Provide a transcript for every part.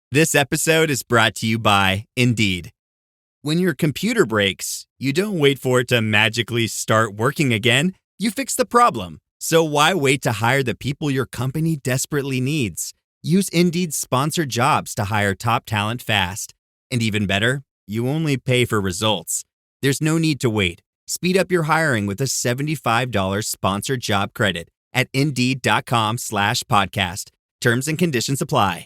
This episode is brought to you by Indeed. When your computer breaks, you don't wait for it to magically start working again. You fix the problem. So why wait to hire the people your company desperately needs? Use Indeed's sponsored jobs to hire top talent fast. And even better, you only pay for results. There's no need to wait. Speed up your hiring with a $75 sponsored job credit at Indeed.com/podcast. Terms and conditions apply.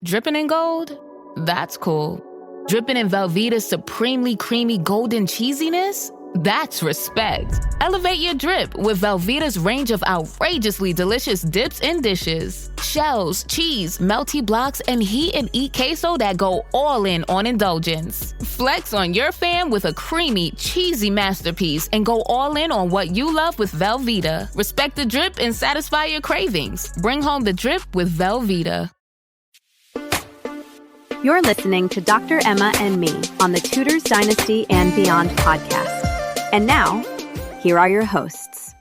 Dripping in gold? That's cool. Dripping in Velveeta's supremely creamy golden cheesiness? That's respect. Elevate your drip with Velveeta's range of outrageously delicious dips and dishes. Shells, cheese, melty blocks, and heat and eat queso that go all in on indulgence. Flex on your fam with a creamy, cheesy masterpiece and go all in on what you love with Velveeta. Respect the drip and satisfy your cravings. Bring home the drip with Velveeta. You're listening to Dr. Emma and me on the Tudors Dynasty and Beyond podcast. And now, here are your hosts.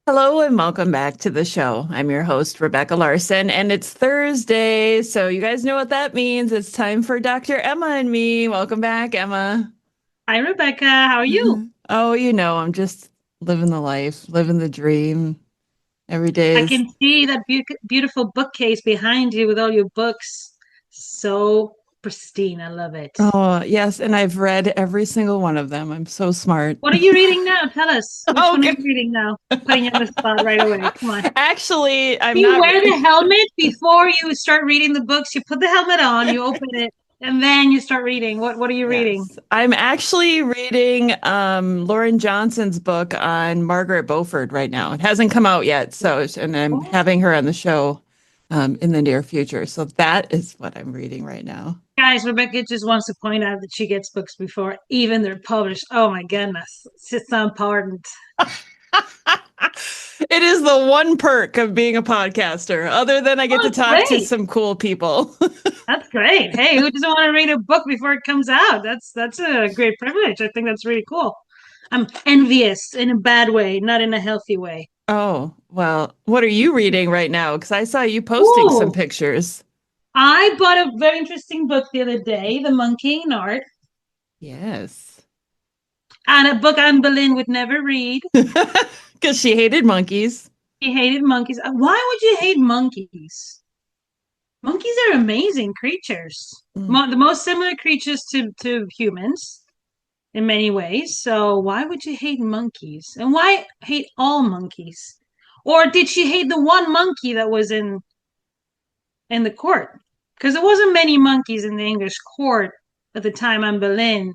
Hello and welcome back to the show. I'm your host, Rebecca Larson, and it's Thursday, so you guys know what that means. It's time for Dr. Emma and me. Welcome back, Emma. Hi, Rebecca. How are you? Oh, you know, I'm just living the life, living the dream. Every day I can see that beautiful bookcase behind you with all your books. So pristine. I love it. Oh, yes, and I've read every single one of them. I'm so smart. What are you reading now? Tell us. Which one are you reading now? Putting you on the spot right away. Come on. Actually, you wear the helmet before you start reading the books. You put the helmet on, you open it, and then you start reading. What are you reading? I'm actually reading Lauren Johnson's book on Margaret Beaufort right now. It hasn't come out yet, and I'm having her on the show in the near future. So that is what I'm reading right now. Guys, Rebecca just wants to point out that she gets books before even they're published. Oh my goodness. It's just so important. It is the one perk of being a podcaster, other than I get to talk to some cool people. That's great. Hey, who doesn't want to read a book before it comes out? That's a great privilege. I think that's really cool. I'm envious in a bad way, not in a healthy way. Oh, well, what are you reading right now? Because I saw you posting some pictures. I bought a very interesting book the other day, The Monkey in Art. Yes. And a book Anne Boleyn would never read. Because she hated monkeys. She hated monkeys. Why would you hate monkeys? Monkeys are amazing creatures. The most similar creatures to humans in many ways. So why would you hate monkeys? And why hate all monkeys? Or did she hate the one monkey that was in the court? Because there wasn't many monkeys in the English court at the time Anne Boleyn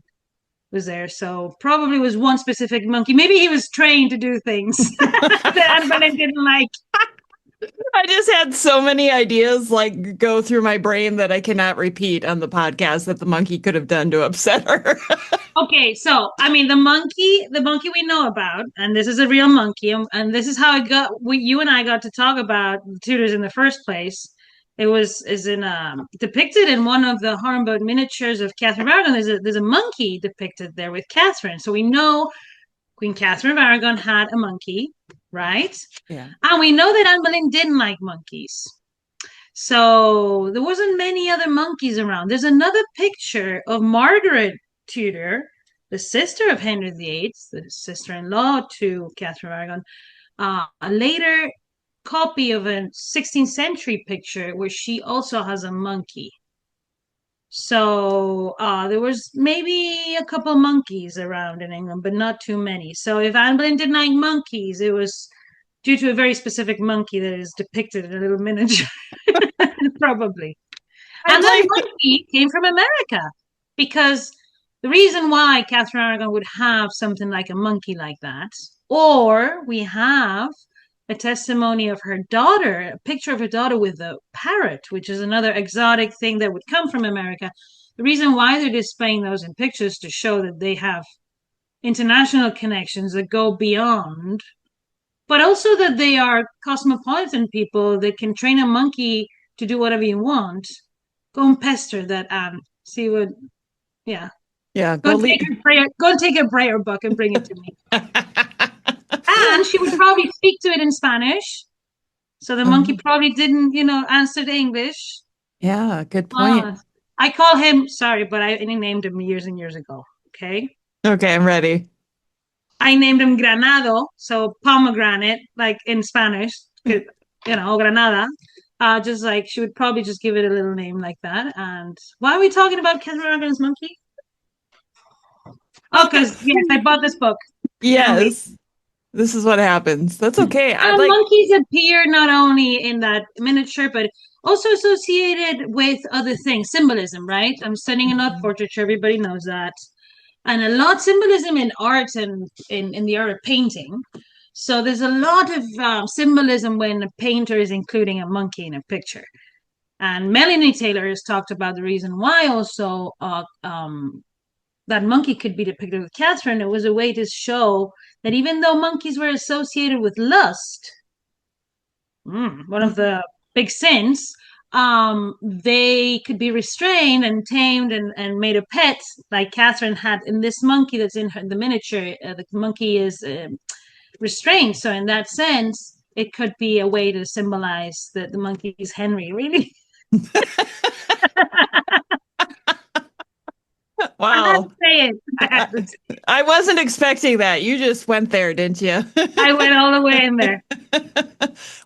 was there. So probably was one specific monkey. Maybe he was trained to do things that Anne Boleyn didn't like. I just had so many ideas go through my brain that I cannot repeat on the podcast that the monkey could have done to upset her. Okay, so I mean the monkey we know about, and this is a real monkey, and this is how you and I got to talk about the Tudors in the first place. It is depicted in one of the Hornboat miniatures of Catherine of Aragon. There's a monkey depicted there with Catherine, so we know Queen Catherine of Aragon had a monkey, right? Yeah. And we know that Anne Boleyn didn't like monkeys. So there wasn't many other monkeys around. There's another picture of Margaret Tudor, the sister of Henry VIII, the sister-in-law to Catherine of Aragon, a later copy of a 16th century picture where she also has a monkey. So there was maybe a couple monkeys around in England, but not too many. So if Anne Boleyn didn't like monkeys, it was due to a very specific monkey that is depicted in a little miniature. Probably. And that monkey came from America, because the reason why Catherine of Aragon would have something like a monkey like that, or we have a testimony of her daughter, a picture of her daughter with a parrot, which is another exotic thing that would come from America. The reason why they're displaying those in pictures to show that they have international connections that go beyond, but also that they are cosmopolitan people that can train a monkey to do whatever you want. Go and pester that Anne. See what, yeah. Yeah. Go and take a prayer book and bring it to me. And she would probably speak to it in Spanish. So the monkey probably didn't, answer the English. Yeah, good point. I call him, sorry, but I named him years and years ago. Okay. Okay, I'm ready. I named him Granado, so pomegranate, like in Spanish, Granada. Just like she would probably just give it a little name like that. And why are we talking about Catherine Argon's monkey? Oh, because yes, I bought this book. Yes. This is what happens. That's okay. Monkeys appear not only in that miniature, but also associated with other things, symbolism, right? I'm studying a lot portraiture. Everybody knows that, and a lot symbolism in art and in the art of painting. So there's a lot of symbolism when a painter is including a monkey in a picture. And Melanie Taylor has talked about the reason why also that monkey could be depicted with Catherine. It was a way to show that even though monkeys were associated with lust, one of the big sins, they could be restrained and tamed and made a pet, like Catherine had in this monkey that's in the miniature. The monkey is restrained. So in that sense, it could be a way to symbolize that the monkey is Henry, really. Wow. I had to say it. I wasn't expecting that. You just went there, didn't you? I went all the way in there.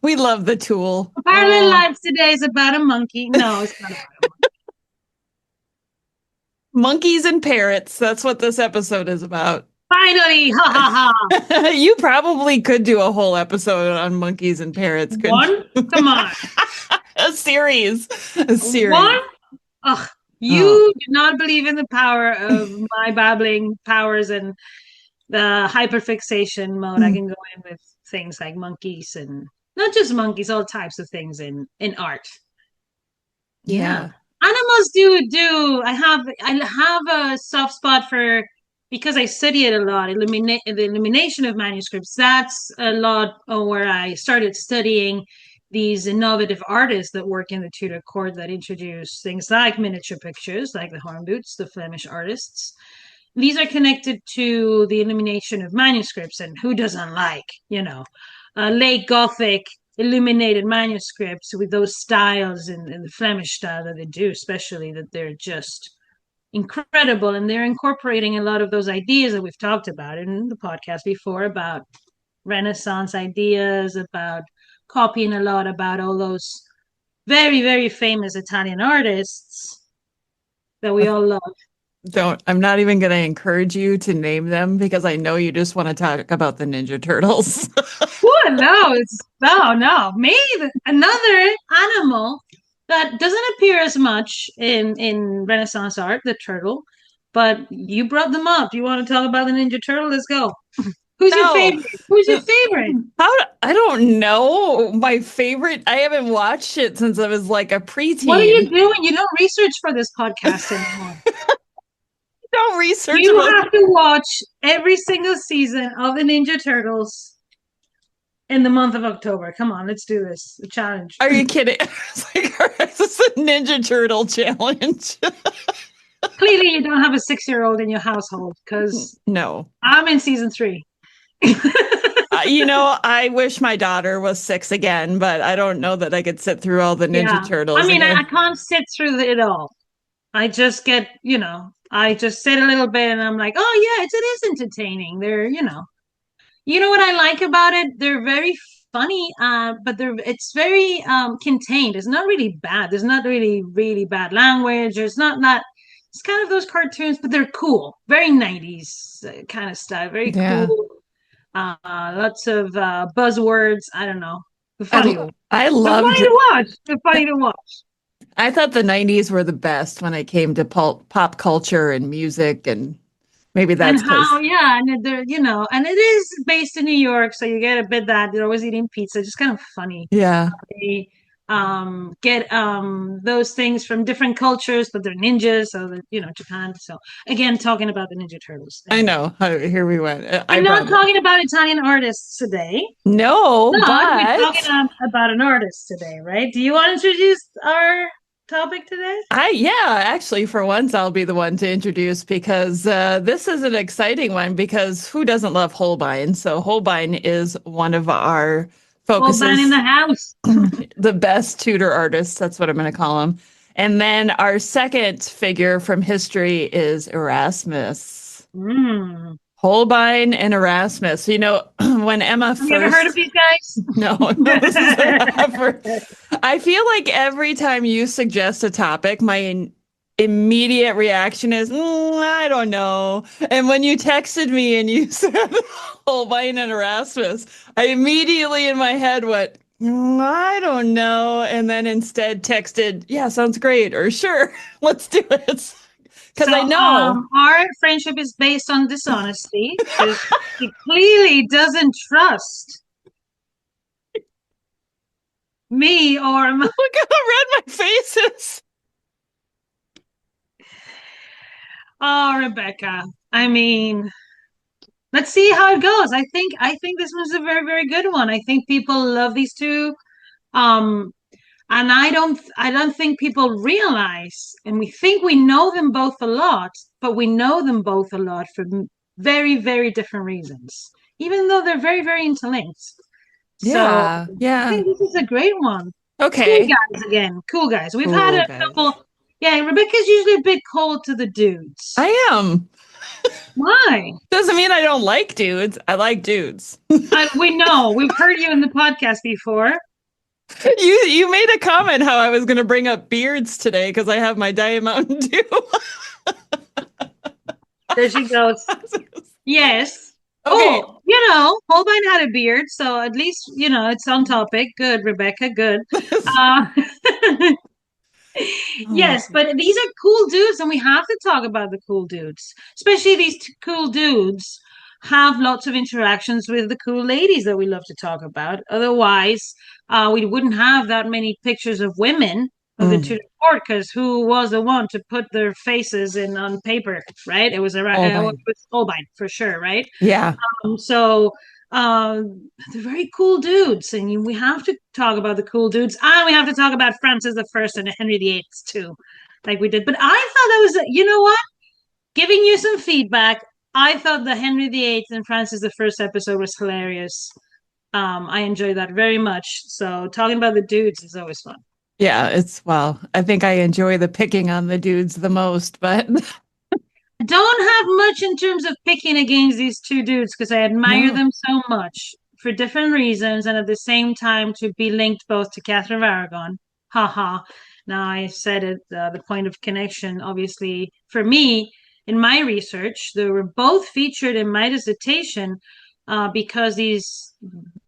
We love the tool. Parallel Lives today is about a monkey. No, it's not about a monkey. Monkeys and parrots. That's what this episode is about. Finally, ha ha ha. You probably could do a whole episode on monkeys and parrots. One? Come on. A series. A series. One? Ugh. You do not believe in the power of my babbling powers and the hyperfixation mode. I can go in with things like monkeys and not just monkeys, all types of things in art. Yeah. Animals do. I have a soft spot for, because I study it a lot, the illumination of manuscripts. That's a lot where I started studying these innovative artists that work in the Tudor court that introduce things like miniature pictures, like the Hornboots, the Flemish artists. These are connected to the illumination of manuscripts, and who doesn't like, late Gothic illuminated manuscripts with those styles in the Flemish style that they do, especially, that they're just incredible. And they're incorporating a lot of those ideas that we've talked about in the podcast before about Renaissance ideas, about copying a lot about all those very, very famous Italian artists that we all love. I'm not even going to encourage you to name them because I know you just want to talk about the Ninja Turtles. No. Maybe another animal that doesn't appear as much in Renaissance art, the turtle, but you brought them up. Do you want to talk about the Ninja Turtle? Let's go. Who's your favorite? I don't know. My favorite, I haven't watched it since I was like a preteen. What are you doing? You don't research for this podcast anymore. Don't research. You have to watch every single season of the Ninja Turtles in the month of October. Come on, let's do this. A challenge. Are you kidding? It's like, this is a Ninja Turtle challenge. Clearly, you don't have a 6-year-old in your household because no, I'm in season 3. I wish my daughter was 6 again, but I don't know that I could sit through all the Ninja Turtles. I mean, I can't sit through it all. I just get, I just sit a little bit and I'm like, oh yeah, it is entertaining. They're, you know what I like about it? They're very funny, but it's very contained. It's not really bad. There's not really, really bad language. It's it's kind of those cartoons, but they're cool. Very 90s kind of style. Very cool. Lots of buzzwords. I don't know. Funny. I loved it. They're funny to watch. I thought the 90s were the best when it came to pop culture and music, and maybe that's and they're, and it is based in New York, so you get a bit that they're always eating pizza. Just kind of funny. Yeah. They get those things from different cultures, but they're ninjas, so that Japan. So again, talking about the Ninja Turtles. I know. Here we went. I'm not talking about Italian artists today. No, but we're talking about an artist today, right? Do you want to introduce our topic today? Actually, for once, I'll be the one to introduce because this is an exciting one because who doesn't love Holbein? So Holbein is one of our focuses. Holbein in the house. The best Tudor artists. That's what I'm going to call him. And then our second figure from history is Erasmus. Mm. Holbein and Erasmus. You know, when Emma Have you ever heard of these guys? No, this is I feel like every time you suggest a topic, my immediate reaction is, I don't know. And when you texted me and you said Holbein and Erasmus, I immediately in my head went, I don't know. And then instead texted, yeah, sounds great. Or sure, let's do it. Because I know. Our friendship is based on dishonesty. He clearly doesn't trust me or Look how red my face is. Oh, Rebecca. I mean, let's see how it goes. I think this one's a very, very good one. I think people love these two. And I don't think people realize, and we think we know them both a lot, but we know them both a lot for very, very different reasons, even though they're very, very interlinked. Yeah, so yeah. I think this is a great one. Okay. Cool guys again. Cool guys. We've had a couple. Yeah, Rebecca's usually a bit cold to the dudes. I am. Why? Doesn't mean I don't like dudes. I like dudes. We know. We've heard you in the podcast before. You made a comment how I was going to bring up beards today because I have my Diet Mountain Dew. There she goes. Yes. Okay. Oh, you know, Holbein had a beard, so at least, you know, it's on topic. Good, Rebecca, good. Yes, but these are cool dudes, and we have to talk about the cool dudes. Especially these cool dudes have lots of interactions with the cool ladies that we love to talk about. Otherwise, we wouldn't have that many pictures of women of the Tudor court, because who was the one to put their faces in on paper, right? It was Holbein for sure, right? Yeah. So they're very cool dudes, and we have to talk about the cool dudes, and we have to talk about Francis I and Henry VIII too, like we did. But I thought that was, you know what? Giving you some feedback, I thought the Henry VIII and Francis I episode was hilarious. I enjoyed that very much. So talking about the dudes is always fun. Yeah, I think I enjoy the picking on the dudes the most, but don't have much in terms of picking against these two dudes because I admire them so much for different reasons, and at the same time to be linked both to Catherine of Aragon. Haha. Now I said it, the point of connection, obviously, for me, in my research, they were both featured in my dissertation because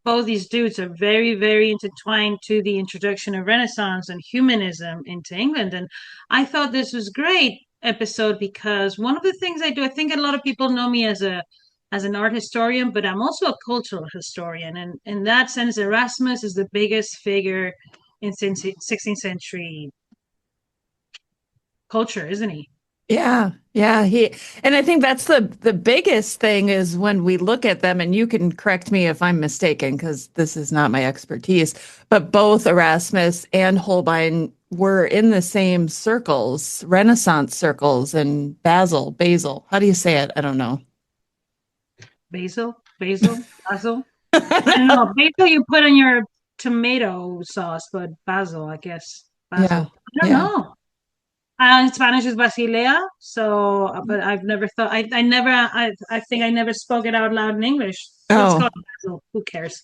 both these dudes are very, very intertwined to the introduction of Renaissance and humanism into England. And I thought this was great episode because one of the things I do, I think a lot of people know me as an art historian, but I'm also a cultural historian. And in that sense, Erasmus is the biggest figure in 16th century culture, isn't he? Yeah. And I think that's the biggest thing is when we look at them, and you can correct me if I'm mistaken, because this is not my expertise, but both Erasmus and Holbein were in the same circles, Renaissance circles in Basil. How do you say it? I don't know. Basil. I don't know. Basil you put in your tomato sauce, but basil, I guess. Basil. Yeah. I don't know. In Spanish is Basilea, so but I've never thought I think I never spoke it out loud in English. So let's call it Basil. Who cares?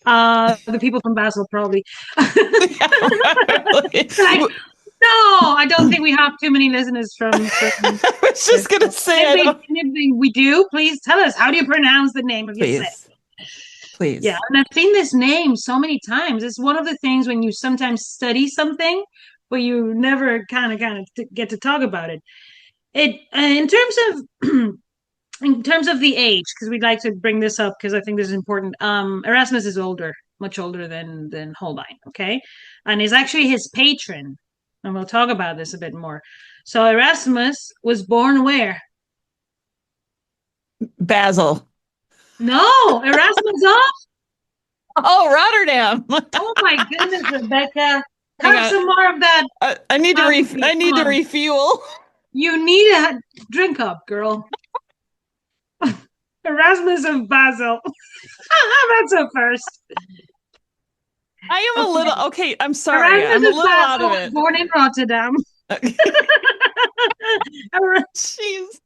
The people from Basel probably. Like, no, I don't think we have too many listeners from I was just gonna say if we do, please tell us, how do you pronounce the name of your set? Please. Yeah, and I've seen this name so many times. It's one of the things when you sometimes study something but you never kind of get to talk about it. In terms of the age, because we'd like to bring this up because I think this is important. Erasmus is much older than Holbein, okay, and is actually his patron, and we'll talk about this a bit more. So Erasmus was born where? Basel. No, Erasmus off. Oh, Rotterdam. Oh my goodness, Rebecca. Have some more of that. I need to refuel. You need a drink up, girl. Erasmus of Basel. That's a first. I am a little okay. I'm sorry. Erasmus I'm a is little out of it. born in Rotterdam. Jeez.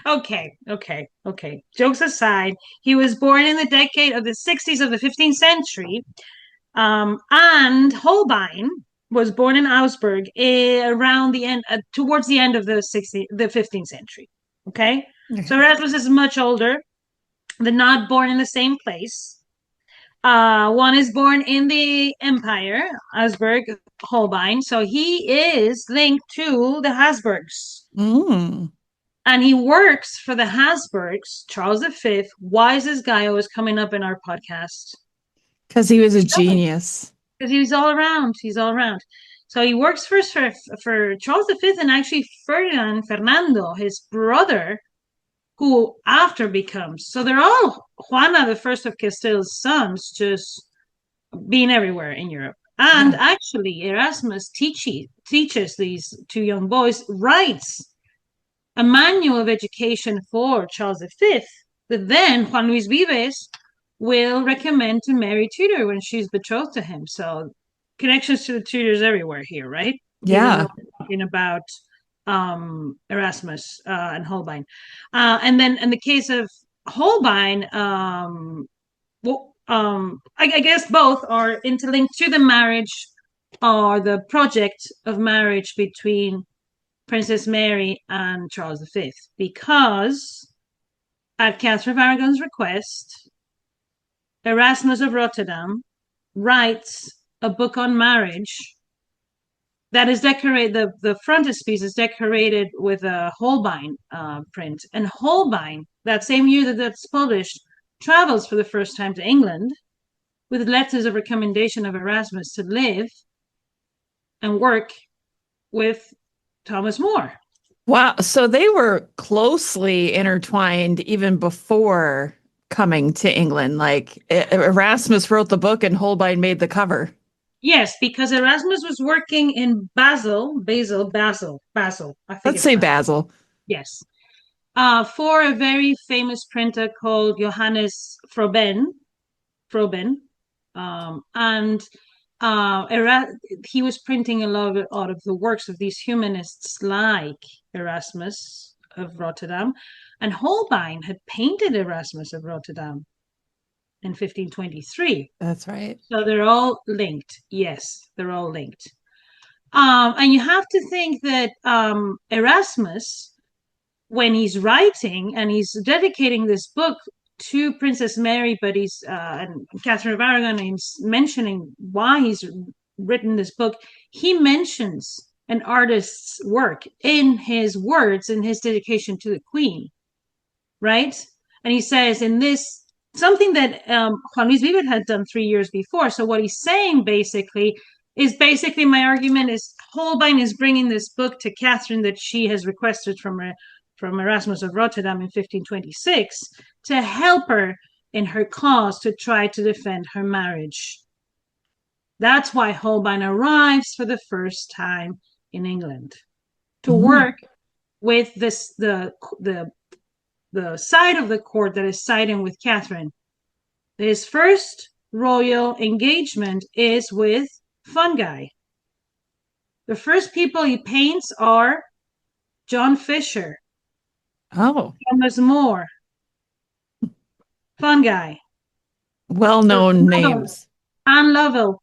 Okay. Jokes aside, he was born in the decade of the 60s of the 15th century. And Holbein was born in Augsburg around the end, towards the end of the 15th century. Okay. So Erasmus is much older. They're not born in the same place. One is born in the Empire, Augsburg, Holbein. So he is linked to the Habsburgs. Mm. And he works for the Habsburgs, Charles V, wisest guy always coming up in our podcast. Because he was a genius. Because he was all around. He's all around. So he works first for Charles V and actually Fernando, his brother, who after becomes. So they're all Juana the First of Castile's sons, just being everywhere in Europe. And actually, Erasmus teaches these two young boys, writes a manual of education for Charles V that then Juan Luis Vives will recommend to Mary Tudor when she's betrothed to him. So connections to the Tudors everywhere here, right? Yeah. Talking about Erasmus and Holbein. And then in the case of Holbein, I guess both are interlinked to the marriage or the project of marriage between Princess Mary and Charles V, because at Catherine of Aragon's request, Erasmus of Rotterdam writes a book on marriage that is decorated. The frontispiece is decorated with a Holbein print, and Holbein, that same year that's published, travels for the first time to England with letters of recommendation of Erasmus to live and work with Thomas More. Wow. So they were closely intertwined even before coming to England. Like Erasmus wrote the book and Holbein made the cover. Yes, because Erasmus was working in Basel. Let's say Basel. Yes. For a very famous printer called Johannes Froben. And he was printing a lot of the works of these humanists like Erasmus of Rotterdam, and Holbein had painted Erasmus of Rotterdam in 1523. That's right. So they're all linked. Yes, they're all linked. And you have to think that Erasmus, when he's writing and he's dedicating this book to Princess Mary, but he's and Catherine of Aragon, and he's mentioning why he's written this book, he mentions an artist's work in his words, in his dedication to the Queen, right? And he says in this, something that Juan Luis Vives had done 3 years before. So what he's saying basically my argument is Holbein is bringing this book to Catherine that she has requested from Erasmus of Rotterdam in 1526 to help her in her cause to try to defend her marriage. That's why Holbein arrives for the first time in England to work with the side of the court that is siding with Catherine. His first royal engagement is with fungi. The first people he paints are John Fisher, Thomas More, fungi. Well-known names. Anne Lovell.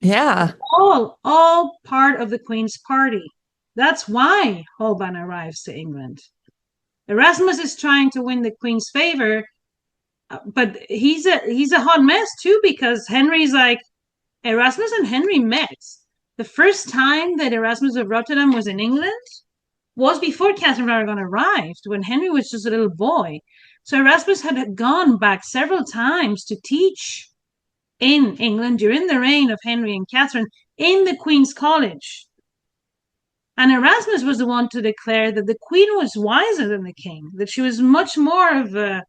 Yeah. All part of the Queen's party. That's why Holbein arrives to England. Erasmus is trying to win the Queen's favor, but he's a hot mess too, because Henry's like, Erasmus and Henry met. The first time that Erasmus of Rotterdam was in England was before Catherine of Aragon arrived, when Henry was just a little boy. So Erasmus had gone back several times to teach in England during the reign of Henry and Catherine in the Queen's College. And Erasmus was the one to declare that the Queen was wiser than the king, that she was much more of an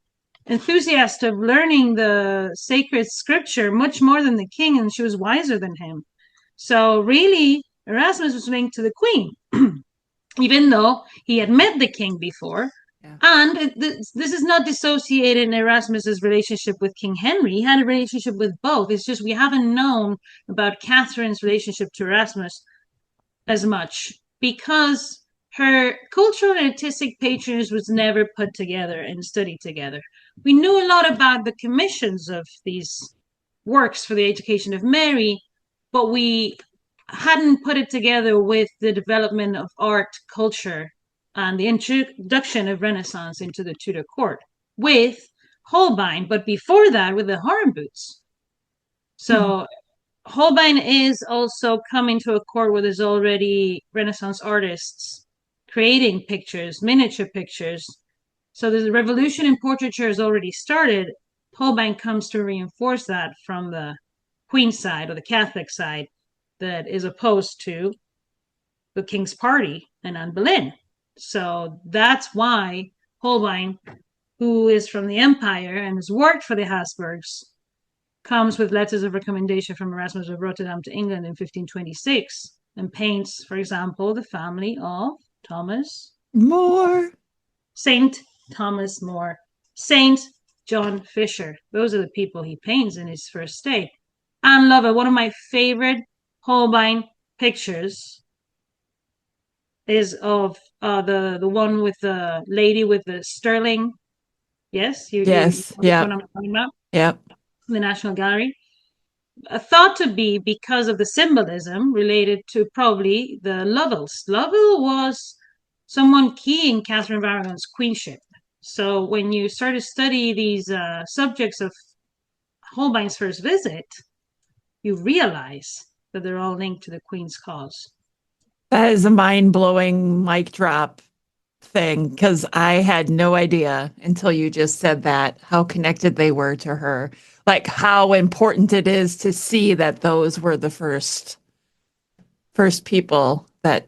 enthusiast of learning the sacred scripture, much more than the king, and she was wiser than him. So really, Erasmus was linked to the Queen, even though he had met the king before. And this is not dissociated in Erasmus's relationship with King Henry. He had a relationship with both. It's just we haven't known about Catherine's relationship to Erasmus as much because her cultural and artistic patronage was never put together and studied together. We knew a lot about the commissions of these works for the education of Mary, but we hadn't put it together with the development of art, culture, and the introduction of Renaissance into the Tudor court with Holbein, but before that with the Horn Boots. So Holbein is also coming to a court where there's already Renaissance artists creating pictures, miniature pictures. So the revolution in portraiture has already started. Holbein comes to reinforce that from the Queen side or the Catholic side that is opposed to the King's party and Anne Boleyn. So that's why Holbein, who is from the Empire and has worked for the Habsburgs, comes with letters of recommendation from Erasmus of Rotterdam to England in 1526 and paints, for example, the family of Thomas More. Saint Thomas More, Saint John Fisher. Those are the people he paints in his first stay. Anne Lovell, one of my favorite Holbein pictures, is of the one with the lady with the sterling. Yes, Yes, yeah, what I'm talking about. yeah. The National Gallery, thought to be because of the symbolism related to probably the Lovells. Lovell was someone key in Catherine of Aragon's queenship. So when you start to study these subjects of Holbein's first visit, you realize that they're all linked to the Queen's cause. That is a mind-blowing mic drop thing because I had no idea until you just said that how connected they were to her. Like how important it is to see that those were the first people that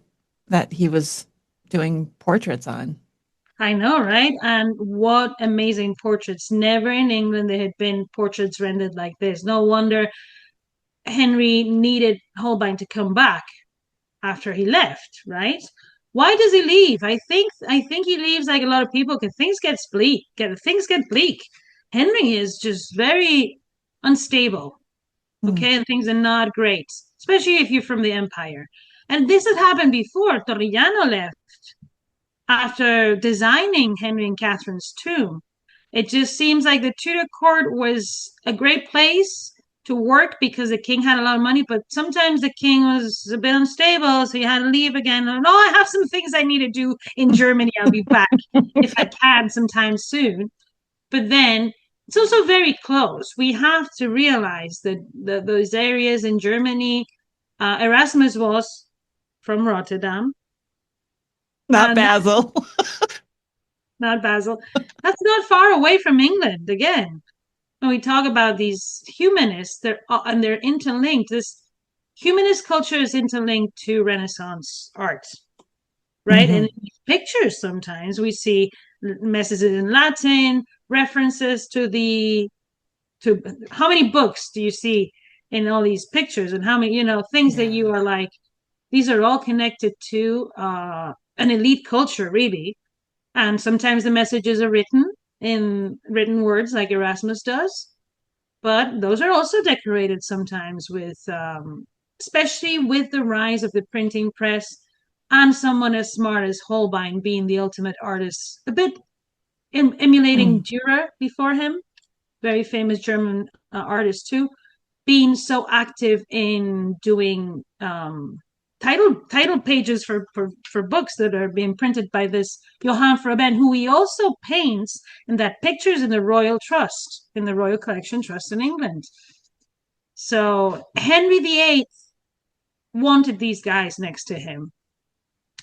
he was doing portraits on. I know, right? And what amazing portraits. Never in England there had been portraits rendered like this. No wonder Henry needed Holbein to come back after he left, right? Why does he leave? I think he leaves like a lot of people because things get bleak. Henry is just very unstable. Okay, and things are not great, especially if you're from the Empire. And this had happened before. Torrigiano left after designing Henry and Catherine's tomb. It just seems like the Tudor court was a great place to work because the king had a lot of money, but sometimes the king was a bit unstable, so he had to leave again. And I have some things I need to do in Germany. I'll be back if I can sometime soon. But then it's also very close. We have to realize that those areas in Germany, Erasmus was from Rotterdam. Not Basel. Not Basel. That's not far away from England again. When we talk about these humanists, they're interlinked. This humanist culture is interlinked to Renaissance art, right? And in these pictures, sometimes we see messages in Latin, references to how many books do you see in all these pictures, and how many things that you are like, these are all connected to an elite culture, really. And sometimes the messages are written in written words like Erasmus does, but those are also decorated sometimes with, especially with the rise of the printing press and someone as smart as Holbein being the ultimate artist, a bit emulating Dürer before him, very famous German artist too, being so active in doing title pages for books that are being printed by this Johann Frobben, who he also paints in that pictures in the Royal Trust, in the Royal Collection Trust in England. So Henry VIII wanted these guys next to him.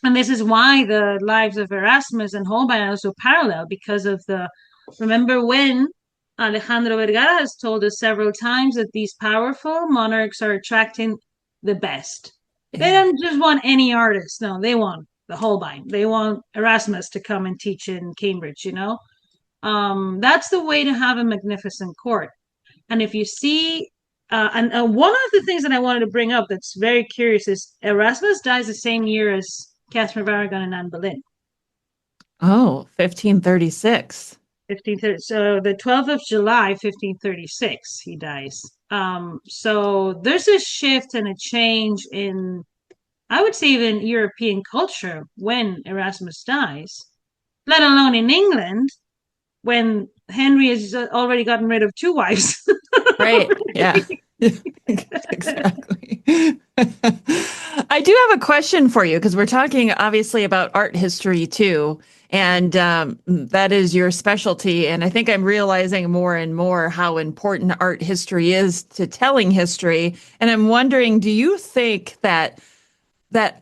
And this is why the lives of Erasmus and Holbein are so parallel, because of remember when Alejandro Vergara has told us several times that these powerful monarchs are attracting the best. They don't just want any artist. No, they want the Holbein. They want Erasmus to come and teach in Cambridge, That's the way to have a magnificent court. And if you see, and one of the things that I wanted to bring up that's very curious is Erasmus dies the same year as Catherine of Aragon and Anne Boleyn. Oh, 1536. 1530. So the 12th of July, 1536, he dies. So there's a shift and a change in, I would say, even European culture when Erasmus dies, let alone in England when Henry has already gotten rid of 2 wives. Right. Yeah. Exactly. I do have a question for you because we're talking obviously about art history too. And that is your specialty. And I think I'm realizing more and more how important art history is to telling history. And I'm wondering, do you think that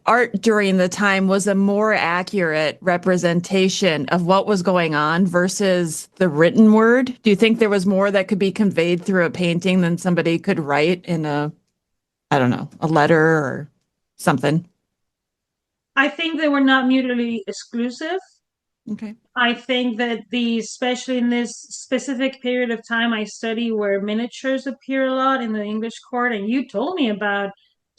art during the time was a more accurate representation of what was going on versus the written word? Do you think there was more that could be conveyed through a painting than somebody could write in I don't know, a letter or something? I think they were not mutually exclusive. Okay. I think that especially in this specific period of time I study where miniatures appear a lot in the English court, and you told me about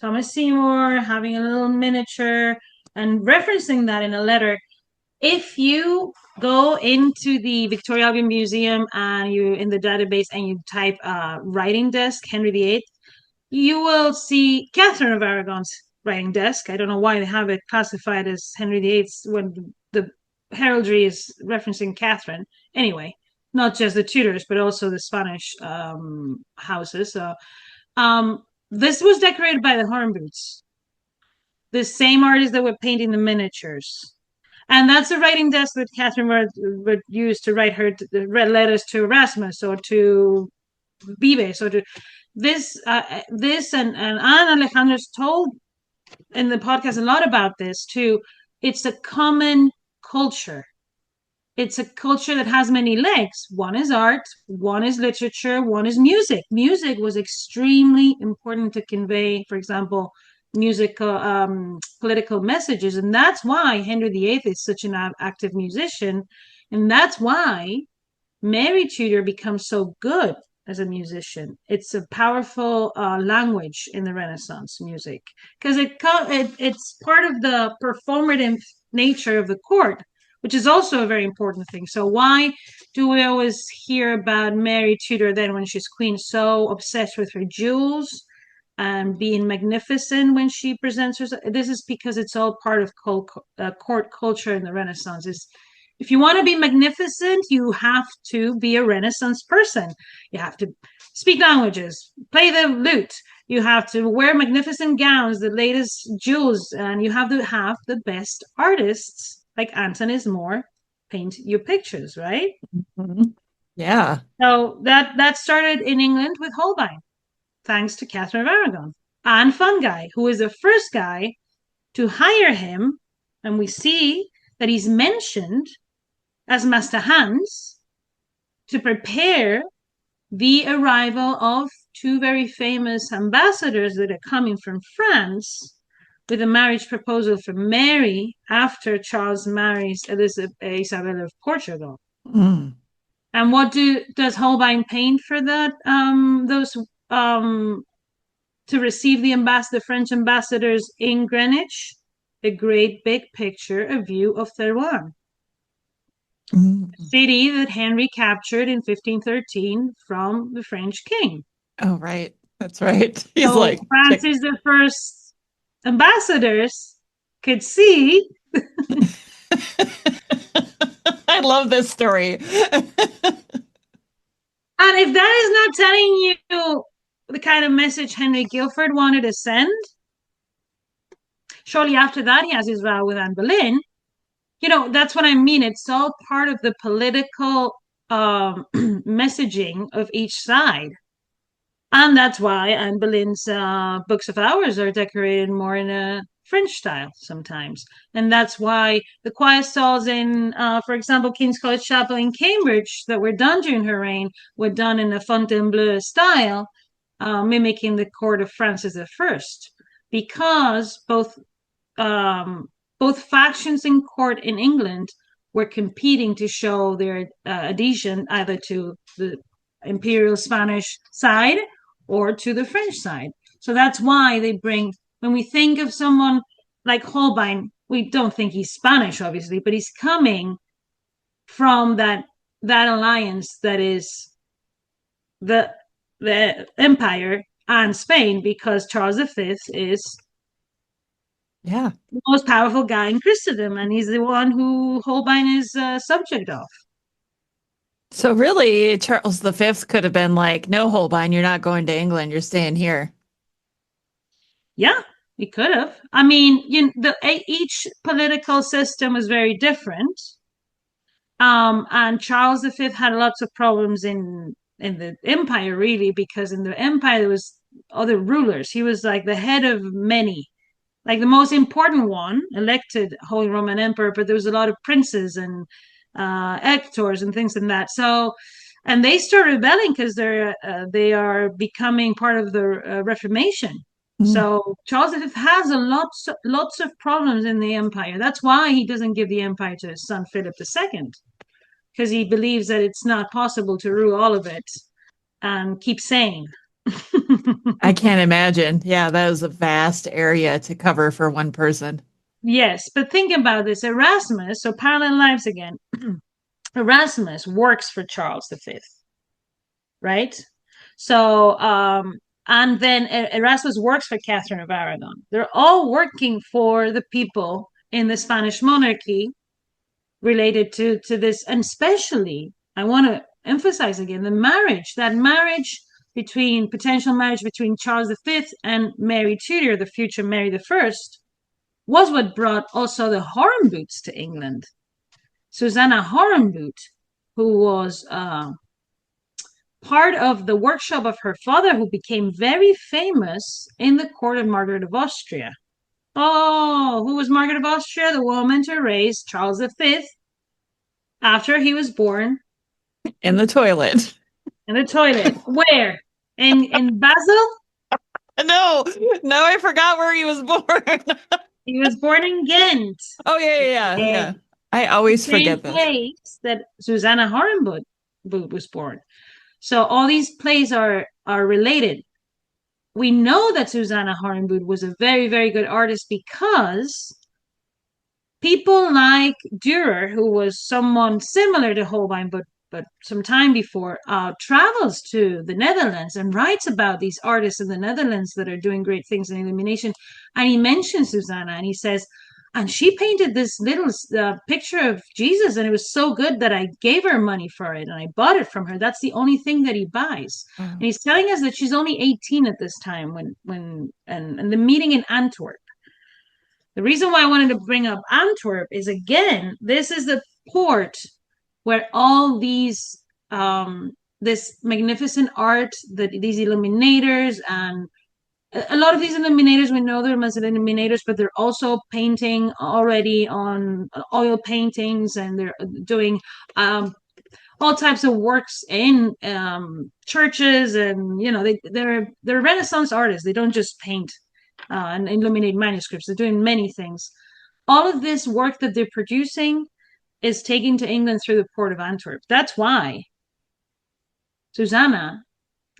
Thomas Seymour having a little miniature and referencing that in a letter. If you go into the Victoria Albert Museum and you in the database and you type writing desk Henry VIII, you will see Catherine of Aragon's writing desk. I don't know why they have it classified as Henry VIII's when the heraldry is referencing Catherine. Anyway, not just the Tudors, but also the Spanish houses. So this was decorated by the Hornboots, the same artists that were painting the miniatures. And that's a writing desk that Catherine would use to write her letters to Erasmus or to Vives or to this. And Anne Alejandro's told in the podcast a lot about this too. It's a common culture. It's a culture that has many legs. One is art, one is literature, one is music. Music was extremely important to convey, for example, musical political messages, and that's why Henry VIII is such an active musician, and that's why Mary Tudor becomes so good as a musician. It's a powerful language in the Renaissance music because it's part of the performative nature of the court, which is also a very important thing. So why do we always hear about Mary Tudor then when she's queen, so obsessed with her jewels and being magnificent when she presents herself? This is because it's all part of court culture in the Renaissance. If you want to be magnificent, you have to be a Renaissance person. You have to speak languages, play the lute. You have to wear magnificent gowns, the latest jewels, and you have to have the best artists like Antonis More paint your pictures, right? Mm-hmm. Yeah. So that started in England with Holbein, thanks to Catherine of Aragon. And Fungi, who is the first guy to hire him, and we see that he's mentioned as Master Hans to prepare the arrival of 2 very famous ambassadors that are coming from France with a marriage proposal for Mary after Charles marries Isabella of Portugal. Mm. And what does Holbein paint for that? To receive the French ambassadors in Greenwich, a great big picture, a view of Therouanne, city that Henry captured in 1513 from the French king. Oh, right. That's right. He's so like Francis the First ambassadors could see. I love this story. And if that is not telling you the kind of message Henry Guilford wanted to send, shortly after that, he has his row with Anne Boleyn. That's what I mean. It's all part of the political messaging of each side. And that's why Anne Boleyn's books of hours are decorated more in a French style sometimes. And that's why the quiet stalls in, for example, King's College Chapel in Cambridge that were done during her reign were done in a Fontainebleau style, mimicking the court of Francis I, because both factions in court in England were competing to show their adhesion either to the imperial Spanish side or to the French side. So that's why when we think of someone like Holbein, we don't think he's Spanish, obviously, but he's coming from that alliance that is the empire and Spain, because Charles V is the most powerful guy in Christendom, and he's the one who Holbein is subject of. So really, Charles V could have been like, no, Holbein, you're not going to England. You're staying here. Yeah, he could have. I mean, each political system was very different. And Charles V had lots of problems in the empire, really, because in the empire there was other rulers. He was like the head of many, like the most important one, elected Holy Roman Emperor, but there was a lot of princes and electors and things like that. So, and they start rebelling because they are becoming part of the Reformation. So Charles V has lots of problems in the empire. That's why he doesn't give the empire to his son Philip II, because he believes that it's not possible to rule all of it and keep sane. I can't imagine. Yeah, that was a vast area to cover for one person. Yes, but think about this. Erasmus, so parallel lives again. Erasmus works for Charles V, right? So, and then Erasmus works for Catherine of Aragon. They're all working for the people in the Spanish monarchy related to this, and especially, I want to emphasize again, that marriage potential marriage between Charles V and Mary Tudor, the future Mary I, was what brought also the Hornboots to England. Susanna Hornboot, who was part of the workshop of her father, who became very famous in the court of Margaret of Austria. Oh, who was Margaret of Austria? The woman to raise Charles V after he was born. In the toilet. In the toilet. Where? In Basel? No, I forgot where he was born. He was born in Ghent. Oh, yeah. I always forget that. Place that Susanna Hornboot was born. So all these plays are related. We know that Susanna Hornboot was a very, very good artist because people like Dürer, who was someone similar to Holbein, but some time before, travels to the Netherlands and writes about these artists in the Netherlands that are doing great things in illumination. And he mentions Susanna, and he says, and she painted this little picture of Jesus, and it was so good that I gave her money for it, and I bought it from her. That's the only thing that he buys. And he's telling us that she's only 18 at this time and the meeting in Antwerp. The reason why I wanted to bring up Antwerp is, again, this is the port where all these this magnificent art, these illuminators, and a lot of these illuminators, we know them as illuminators, but they're also painting already on oil paintings, and they're doing all types of works in churches, and they're Renaissance artists. They don't just paint and illuminate manuscripts. They're doing many things. All of this work that they're producing is taken to England through the port of Antwerp. That's why Susanna,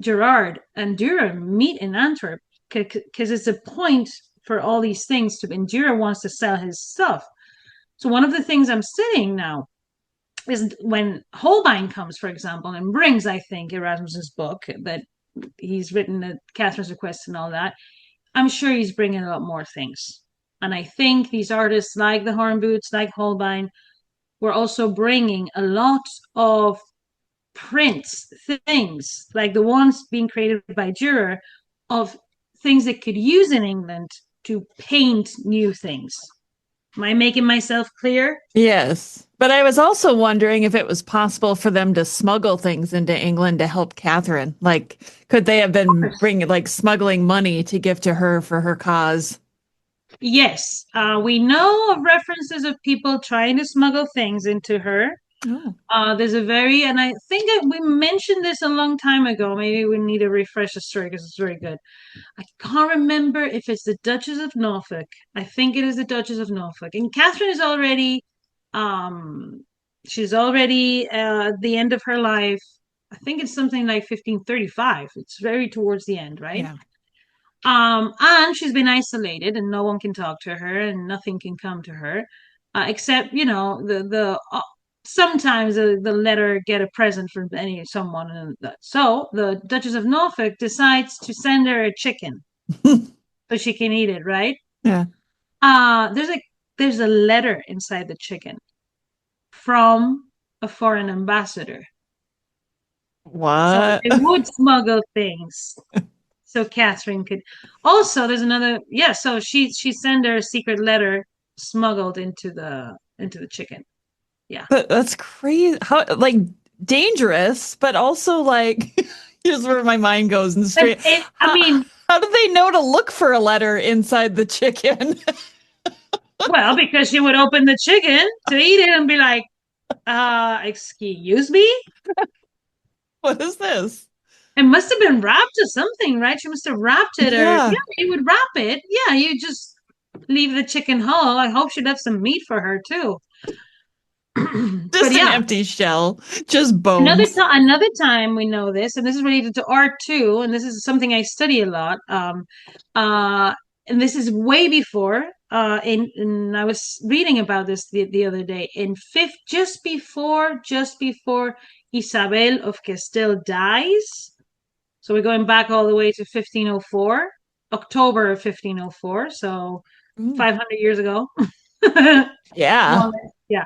Gerard, and Dürer meet in Antwerp, because it's a point for all these things to, and Dürer wants to sell his stuff. So one of the things I'm sitting now is when Holbein comes, for example, and brings, I think, Erasmus's book that he's written at Catherine's request and all that, I'm sure he's bringing a lot more things. And I think these artists like the Hornboots, like Holbein, were also bringing a lot of prints, things like the ones being created by Dürer, of things that could use in England to paint new things. Am I making myself clear? Yes. But I was also wondering if it was possible for them to smuggle things into England to help Catherine. Like, could they have been smuggling money to give to her for her cause? Yes. We know of references of people trying to smuggle things into her. Oh. There's and I think we mentioned this a long time ago. Maybe we need to refresh the story because it's very good. I can't remember if it's the Duchess of Norfolk. I think it is the Duchess of Norfolk. And Catherine is already, she's already at the end of her life. I think it's something like 1535. It's very towards the end, right? Yeah. And she's been isolated, and no one can talk to her, and nothing can come to her, except the sometimes the letter get a present from someone, and so the Duchess of Norfolk decides to send her a chicken so she can eat it, right? Yeah. There's a letter inside the chicken from a foreign ambassador. So What? they would smuggle things so Catherine could. Also, there's another. Yeah, so she sent her a secret letter smuggled into the chicken. Yeah. That's crazy. How like dangerous, but also like here's where my mind goes and straight. I mean, How do they know to look for a letter inside the chicken? well, because she would open the chicken to eat it and be like, excuse me? What is this? It must have been wrapped or something, right? She must have wrapped it, or Yeah. yeah, you would wrap it. Yeah, you just leave the chicken whole. I hope she left some meat for her too. But Just an yeah, empty shell, just bones. another time we know this, and this is related to art too, and this is something I study a lot. And this is way before. And I was reading about this the other day. In fifth, just before Isabel of Castile dies. So we're going back all the way to 1504, October of 1504. So 500 years ago. Yeah. Yeah.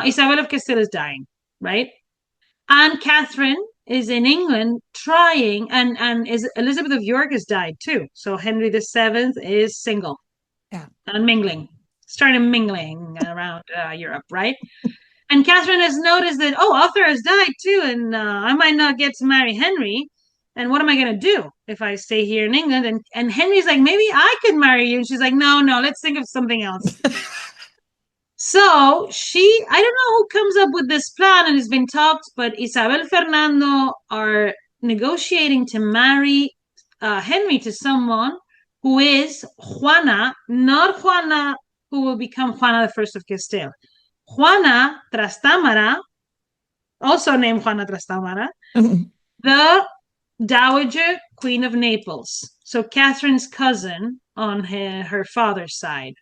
Isabel of Castile is dying, right? And Catherine is in England trying, and is Elizabeth of York has died too. So Henry VII is single, Yeah. and mingling, started mingling around Europe, right? And Catherine has noticed that, oh, Arthur has died too, and I might not get to marry Henry. And what am I going to do if I stay here in England? And Henry's like, maybe I could marry you. And she's like, no, let's think of something else. So I don't know who comes up with this plan, and it's been talked, but Isabel Fernando are negotiating to marry Henry to someone who is Juana, not Juana who will become Juana the First of Castile. Juana Trastámara, also named Juana Trastámara, the Dowager Queen of Naples. So Catherine's cousin on her father's side,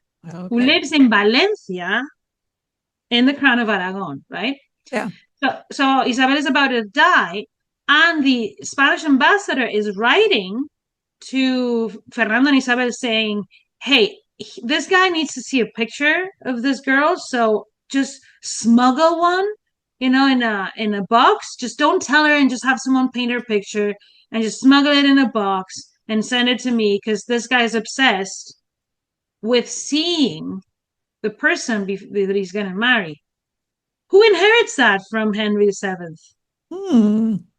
who lives in Valencia in the crown of Aragon, right? Yeah. So Isabel is about to die, and the Spanish ambassador is writing to Fernando and Isabel saying, hey, this guy needs to see a picture of this girl, so just smuggle one, in a box. Just don't tell her, and just have someone paint her picture and just smuggle it in a box and send it to me, because this guy's obsessed with seeing the person that he's going to marry. Who inherits that from Henry VII?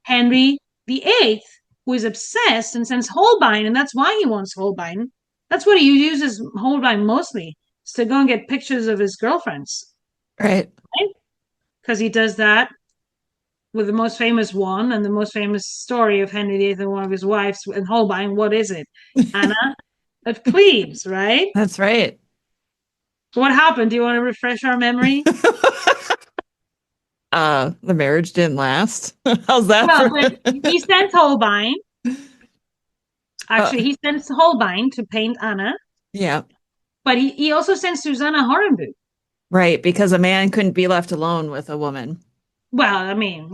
Henry VIII, who is obsessed and sends Holbein, and that's why he wants Holbein. That's what he uses Holbein mostly, is to go and get pictures of his girlfriends. Right? Because he does that with the most famous one, and the most famous story of Henry VIII and one of his wives and Holbein. What is it? Anna of Cleves, right? That's right. What happened? Do you want to refresh our memory? The marriage didn't last. How's that? Well, he sent Holbein. Actually, he sends Holbein to paint Anna. Yeah. But he also sends Susanna Horenboot. Right, because a man couldn't be left alone with a woman. Well, I mean,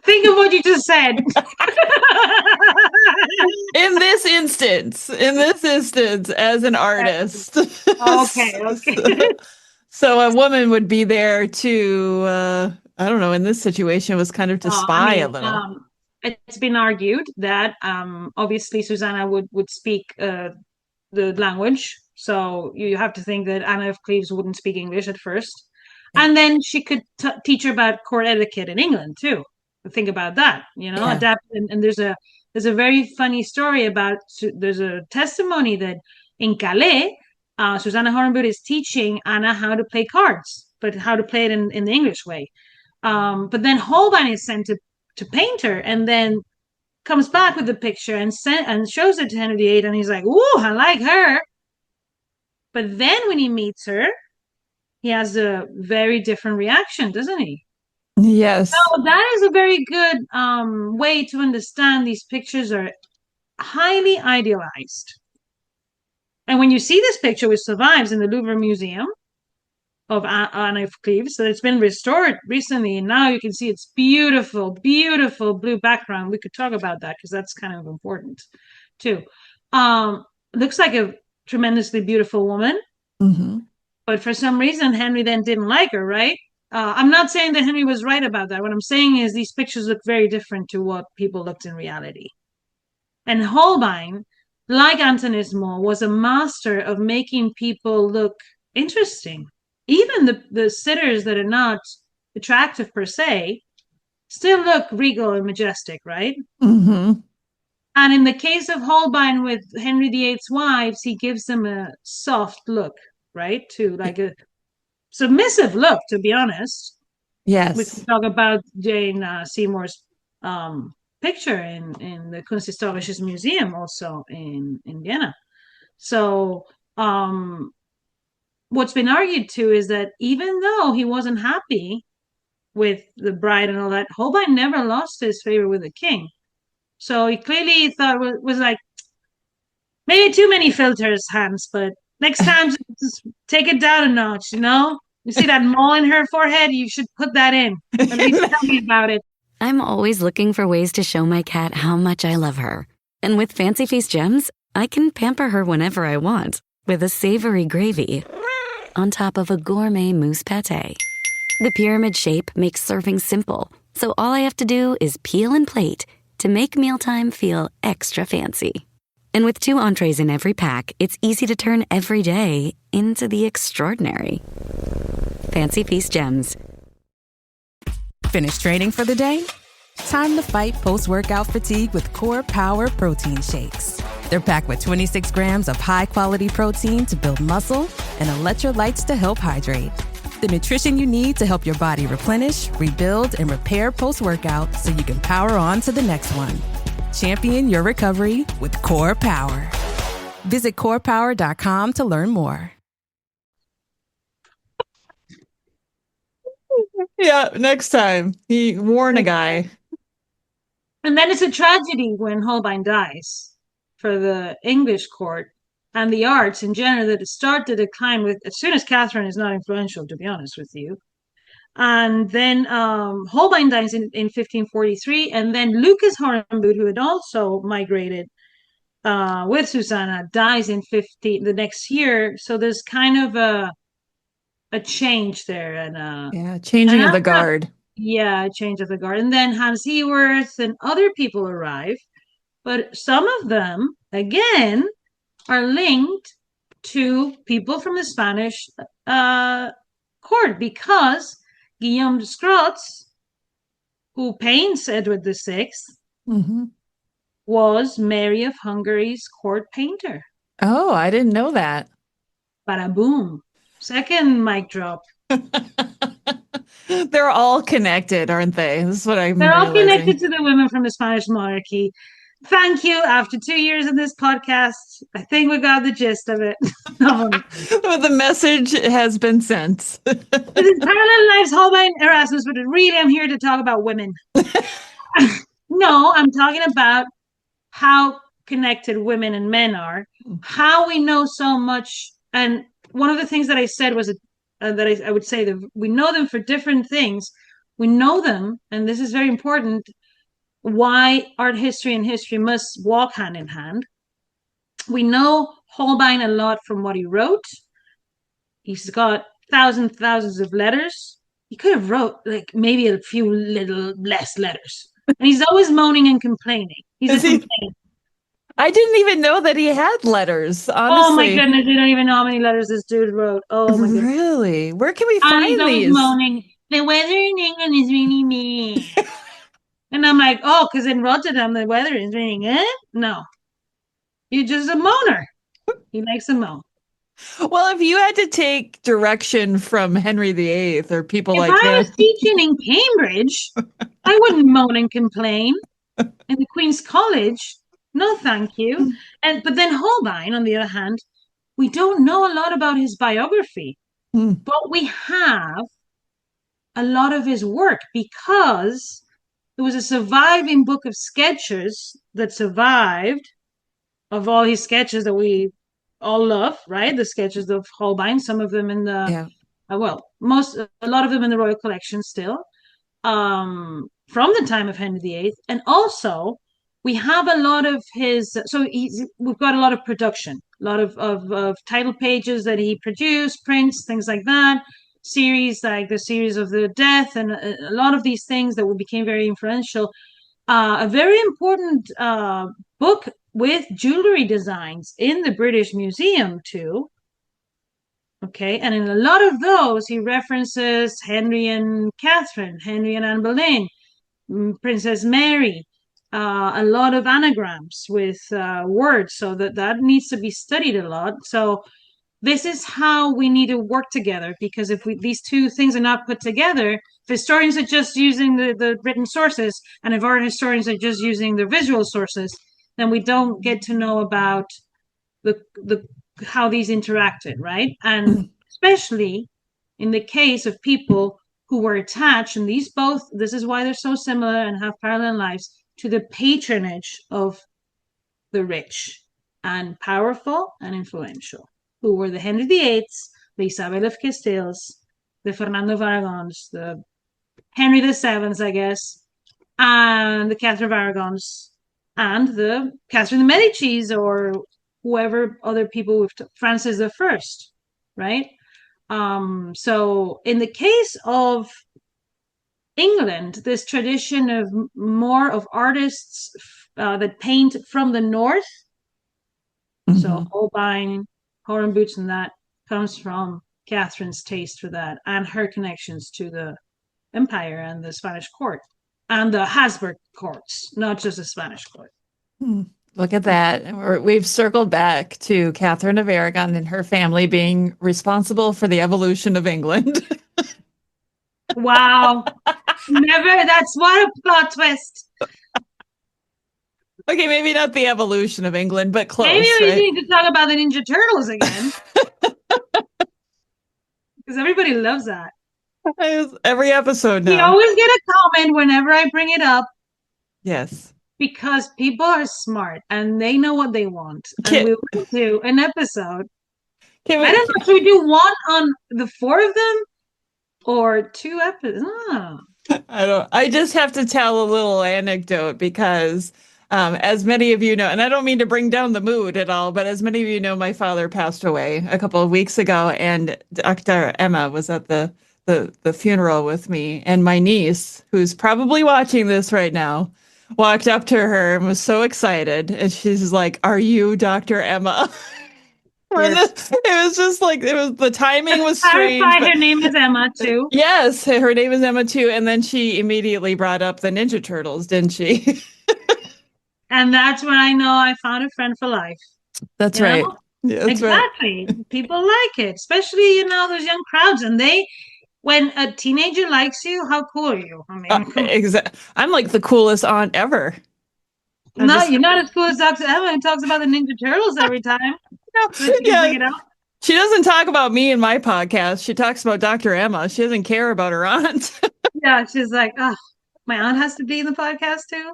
think of what you just said. In this instance, as an artist. Okay. So a woman would be there to, I don't know, in this situation, it was kind of to spy a little. It's been argued that obviously Susanna would speak the language. So you have to think that Anna of Cleves wouldn't speak English at first. Yeah. And then she could teach her about court etiquette in England too. Think about that, Yeah. adapt. And there's a very funny story about, there's a testimony that in Calais, Susanna Horenboot is teaching Anna how to play cards, but how to play it in the English way. But then Holbein is sent to paint her, and then comes back with the picture and shows it to Henry VIII, and he's like, "Ooh, I like her." But then when he meets her, he has a very different reaction, doesn't he? Yes. So that is a very good way to understand these pictures are highly idealized. And when you see this picture, which survives in the Louvre Museum, of Anne of Cleves. So it's been restored recently, and now you can see it's beautiful, beautiful blue background. We could talk about that because that's kind of important too. Looks like a tremendously beautiful woman, but for some reason Henry then didn't like her, right? I'm not saying that Henry was right about that. What I'm saying is these pictures look very different to what people looked in reality. And Holbein, like Antonismo, was a master of making people look interesting. Even the sitters that are not attractive per se still look regal and majestic, right? And in the case of Holbein with Henry VIII's wives, he gives them a soft look, right? To like a submissive look, to be honest. Yes. We can talk about Jane Seymour's picture in the Kunsthistorisches Museum, also in Vienna. So what's been argued too is that even though he wasn't happy with the bride and all that, Holbein never lost his favor with the king. So he clearly thought was like, maybe too many filters, Hans, but next time just take it down a notch, you know? You see that mole in her forehead? You should put that in. At least tell me about it. I'm always looking for ways to show my cat how much I love her. And with Fancy Feast gems, I can pamper her whenever I want with a savory gravy on top of a gourmet mousse pâté. The pyramid shape makes serving simple, so all I have to do is peel and plate to make mealtime feel extra fancy. And with 2 entrees in every pack, it's easy to turn every day into the extraordinary. Fancy Feast gems. Finished training for the day? Time to fight post-workout fatigue with Core Power Protein Shakes. They're packed with 26 grams of high-quality protein to build muscle and electrolytes to help hydrate. The nutrition you need to help your body replenish, rebuild, and repair post-workout so you can power on to the next one. Champion your recovery with Core Power. Visit corepower.com to learn more. Yeah, next time. He warned a guy. And then it's a tragedy when Holbein dies for the English court and the arts in general that start to decline with as soon as Catherine is not influential, to be honest with you. And then Holbein dies in 1543, and then Lucas Hornboot, who had also migrated with Susanna, dies in the next year. So there's kind of a change there, and changing of the guard. Yeah, change of the guard. And then Hans Eworth and other people arrive, but some of them again are linked to people from the Spanish court, because Guillaume de Scrots, who paints Edward VI, was Mary of Hungary's court painter. Oh, I didn't know that. Bada boom. Second mic drop. They're all connected, aren't they? This is what I'm They're all realizing. connected to the women from the Spanish monarchy. Thank you. After 2 years of this podcast, I think we got the gist of it. The message has been sent. This is Parallel Lives Holbein Erasmus, but really I'm here to talk about women. No, I'm talking about how connected women and men are, how we know so much. And one of the things that I said was that I would say that we know them for different things. We know them, and this is very important, why art history and history must walk hand in hand. We know Holbein a lot from what he wrote. He's got thousands of letters. He could have wrote like maybe a few little less letters. And he's always moaning and complaining. He's a complainer. I didn't even know that he had letters, honestly. Oh my goodness, you don't even know how many letters this dude wrote. Oh my goodness. Really? Where can we find he's always these? moaning, the weather in England is really mean. And I'm like, oh, because in Rotterdam the weather is really good? No. You're just a moaner. He likes to moan. Well, if you had to take direction from Henry VIII or people like If I this. was teaching in Cambridge, I wouldn't moan and complain. In the Queen's College, no thank you. But then Holbein, on the other hand, we don't know a lot about his biography, but we have a lot of his work because there was a surviving book of sketches that survived of all his sketches that we all love, right? The sketches of Holbein, some of them in the a lot of them in the Royal Collection still, from the time of Henry VIII. And also, we have a lot of his, we've got a lot of production, a lot of title pages that he produced, prints, things like that, series like the series of the death, and a lot of these things that became very influential. A very important book with jewelry designs in the British Museum too. Okay, and in a lot of those, he references Henry and Catherine, Henry and Anne Boleyn, Princess Mary, a lot of anagrams with words, so that needs to be studied a lot. So this is how we need to work together, because if these two things are not put together, if historians are just using the written sources, and if art historians are just using the visual sources, then we don't get to know about the how these interacted, right? And especially in the case of people who were attached, and this is why they're so similar and have parallel lives, to the patronage of the rich and powerful and influential, who were the Henry VIIIs, the Isabel of Castiles, the Fernando of Aragons, the Henry VII, I guess, and the Catherine of Aragons, and the Catherine de Medicis, or whoever other people with Francis I, right? So in the case of England, this tradition of more of artists that paint from the north, so Holbein, Horenboots, and that comes from Catherine's taste for that and her connections to the empire and the Spanish court and the Habsburg courts, not just the Spanish court. Look at that. We've circled back to Catherine of Aragon and her family being responsible for the evolution of England. Wow. That's what a plot twist. Okay, maybe not the evolution of England, but close. Maybe we right? need to talk about the Ninja Turtles again. Because everybody loves that. Every episode now. We always get a comment whenever I bring it up. Yes. Because people are smart and they know what they want. And we will do an episode. I don't know, should we do one on the four of them? Or 2 episodes? I just have to tell a little anecdote because as many of you know, and I don't mean to bring down the mood at all, but as many of you know, my father passed away a couple of weeks ago, and Dr. Emma was at the funeral with me, and my niece, who's probably watching this right now, walked up to her and was so excited, and she's like, "Are you Dr. Emma?" Yes. It was just like, the timing was strange. Her name is Emma too. Yes, her name is Emma too. And then she immediately brought up the Ninja Turtles, didn't she? And that's when I know I found a friend for life. That's right. Yeah, that's exactly. Right. People like it, especially, those young crowds. And when a teenager likes you, how cool are you? I mean, exactly. I'm like the coolest aunt ever. You're not as cool as Dr. Emma, who talks about the Ninja Turtles every time. She doesn't talk about me in my podcast. She talks about Dr. Emma. She doesn't care about her aunt. Yeah, she's like, oh, my aunt has to be in the podcast too.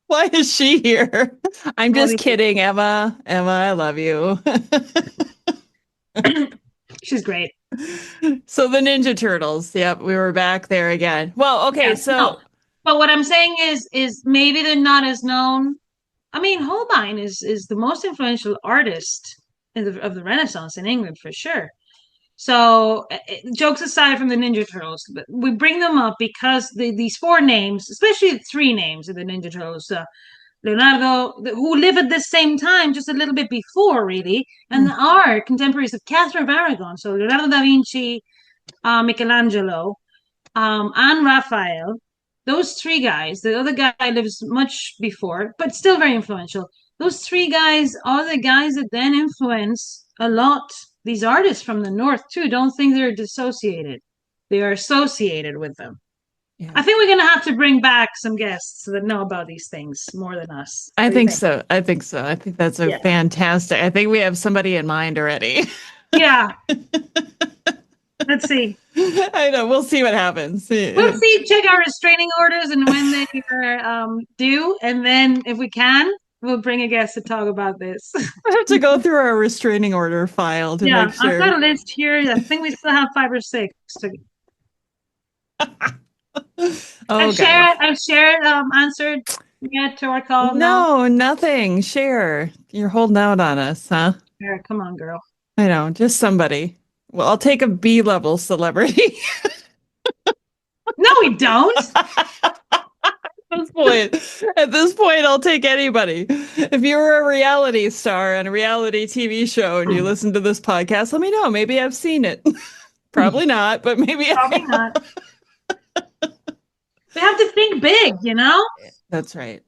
Why is she here? I'm just kidding, Emma. Emma, I love you. She's great. So the Ninja Turtles. Yep, we were back there again. Well, okay, yeah, so... No. But what I'm saying is maybe they're not as known. I mean, Holbein is the most influential artist of the Renaissance in England, for sure. So, jokes aside from the Ninja Turtles, we bring them up because these 4 names, especially 3 names of the Ninja Turtles, Leonardo, who live at the same time, just a little bit before, really, and are contemporaries of Catherine of Aragon. So, Leonardo da Vinci, Michelangelo, and Raphael. Those 3 guys, the other guy lives much before, but still very influential. Those 3 guys are the guys that then influence a lot these artists from the north too. Don't think they're dissociated. They are associated with them. Yeah. I think we're going to have to bring back some guests that know about these things more than us. I think so. I think that's fantastic. I think we have somebody in mind already. Yeah. Let's see. I know. We'll see what happens. We'll see. Check our restraining orders and when they are due. And then if we can, we'll bring a guest to talk about this. I have to go through our restraining order file to Yeah, make sure. I've got a list here. I think we still have 5 or 6. Oh, guys. I've shared answered yet to our call. No, No, nothing. Share. You're holding out on us, huh? Sarah, come on, girl. I know, just somebody. Well, I'll take a B-level celebrity. No, we don't. At this point, I'll take anybody. If you were a reality star on a reality TV show and you listen to this podcast, let me know. Maybe I've seen it. Probably not, but maybe Probably not. We have to think big, you know? That's right.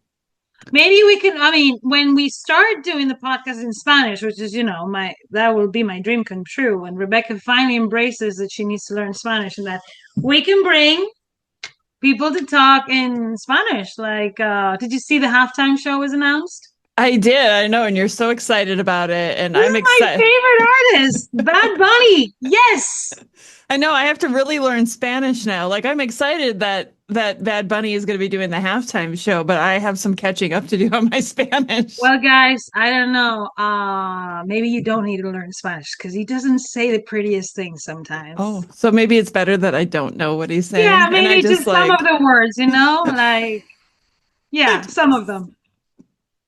Maybe we can, I mean, when we start doing the podcast in Spanish, which is, that will be my dream come true, when Rebecca finally embraces that she needs to learn Spanish and that we can bring people to talk in Spanish. Like, did you see the halftime show was announced? I did. I know. And you're so excited about it. And This I'm is excited. my favorite artist, Bad Bunny. Yes. I know. I have to really learn Spanish now. Like, I'm excited that Bad Bunny is going to be doing the halftime show, but I have some catching up to do on my Spanish. Well, guys, I don't know. Maybe you don't need to learn Spanish because he doesn't say the prettiest things sometimes. Oh, so maybe it's better that I don't know what he's saying. Yeah, and I maybe just some like... of the words, like, yeah, some of them.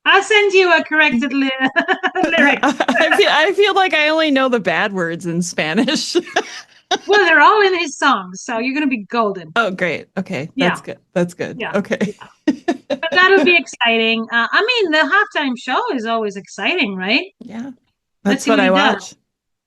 I'll send you a corrected lyric. I feel like I only know the bad words in Spanish. Well, they're all in his songs, so you're gonna be golden. Oh, great. Okay, that's good. That's good. Yeah. Okay. Yeah. But that'll be exciting. I mean, the halftime show is always exciting, right? Yeah, Let's that's see what I he watch. does.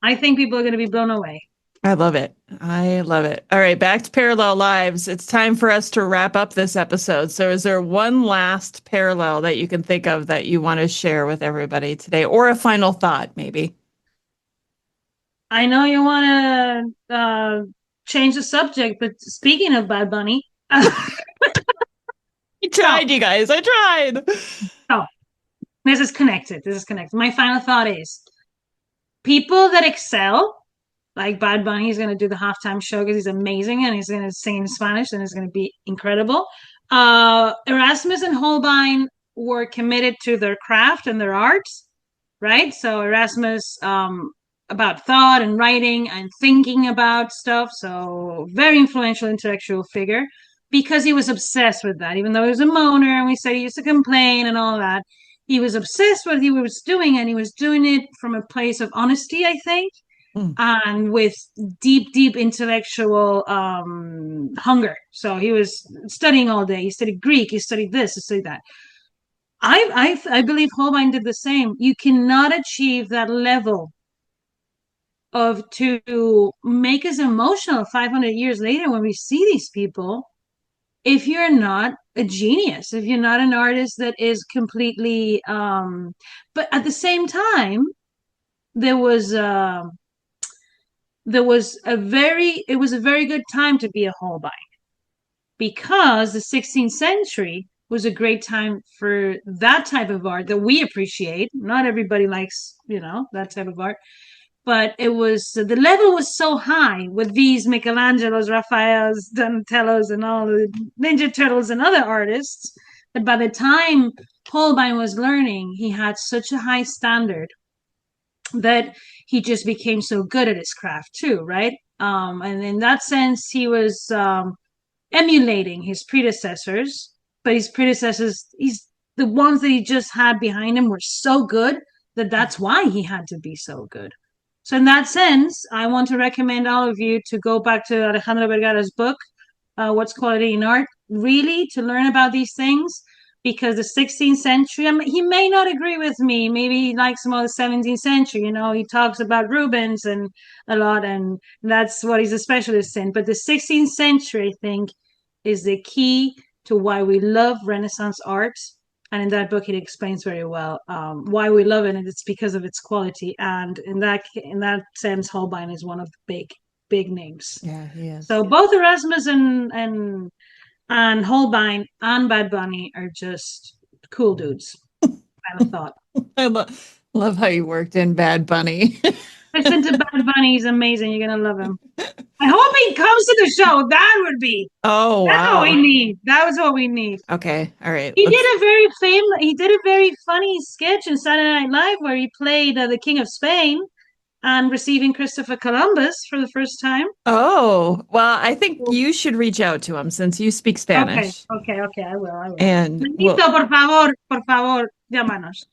I think people are gonna be blown away. I love it. I love it. All right, back to Parallel Lives. It's time for us to wrap up this episode. So is there one last parallel that you can think of that you want to share with everybody today, or a final thought, maybe? I know you want to change the subject, but speaking of Bad Bunny, I tried, you guys. I tried. Oh, this is connected. My final thought is people that excel, like Bad Bunny, he's going to do the halftime show because he's amazing and he's going to sing in Spanish and it's going to be incredible. Erasmus and Holbein were committed to their craft and their art, right? So Erasmus, about thought and writing and thinking about stuff. So very influential intellectual figure because he was obsessed with that. Even though he was a moaner and we said he used to complain and all that, he was obsessed with what he was doing and he was doing it from a place of honesty, I think, and with deep intellectual hunger. So he was studying all day. He studied Greek. He studied this. He studied that. I believe Holbein did the same. You cannot achieve that level to make us emotional 500 years later when we see these people if you're not a genius, if you're not an artist that is completely but at the same time it was a very good time to be a Holbein because the 16th century was a great time for that type of art that we appreciate. Not everybody likes that type of art, but it was the level was so high with these Michelangelos, Raphaels, Donatellos, and all the Ninja Turtles and other artists that by the time Holbein was learning, he had such a high standard that he just became so good at his craft too, right? And in that sense, he was emulating his predecessors, but his predecessors, the ones that he just had behind him were so good that's why he had to be so good. So in that sense, I want to recommend all of you to go back to Alejandro Vergara's book, What's Quality in Art, really to learn about these things, because the 16th century, he may not agree with me. Maybe he likes some of the 17th century. He talks about Rubens and a lot, and that's what he's a specialist in. But the 16th century, I think, is the key to why we love Renaissance art. And in that book, it explains very well why we love it, and it's because of its quality. And in that sense, Holbein is one of the big names. Yeah, he is. So both Erasmus and Holbein and Bad Bunny are just cool dudes. I thought. I love how you worked in Bad Bunny. Listen to Bad Bunny. He's amazing. You're going to love him. I hope he comes to the show. That's what we wow. need. That was what we need. Okay. All right. He did a very funny sketch in Saturday Night Live where he played the King of Spain and receiving Christopher Columbus for the first time. Oh, well, I think you should reach out to him since you speak Spanish. Okay, I will. And por favor, llámanos.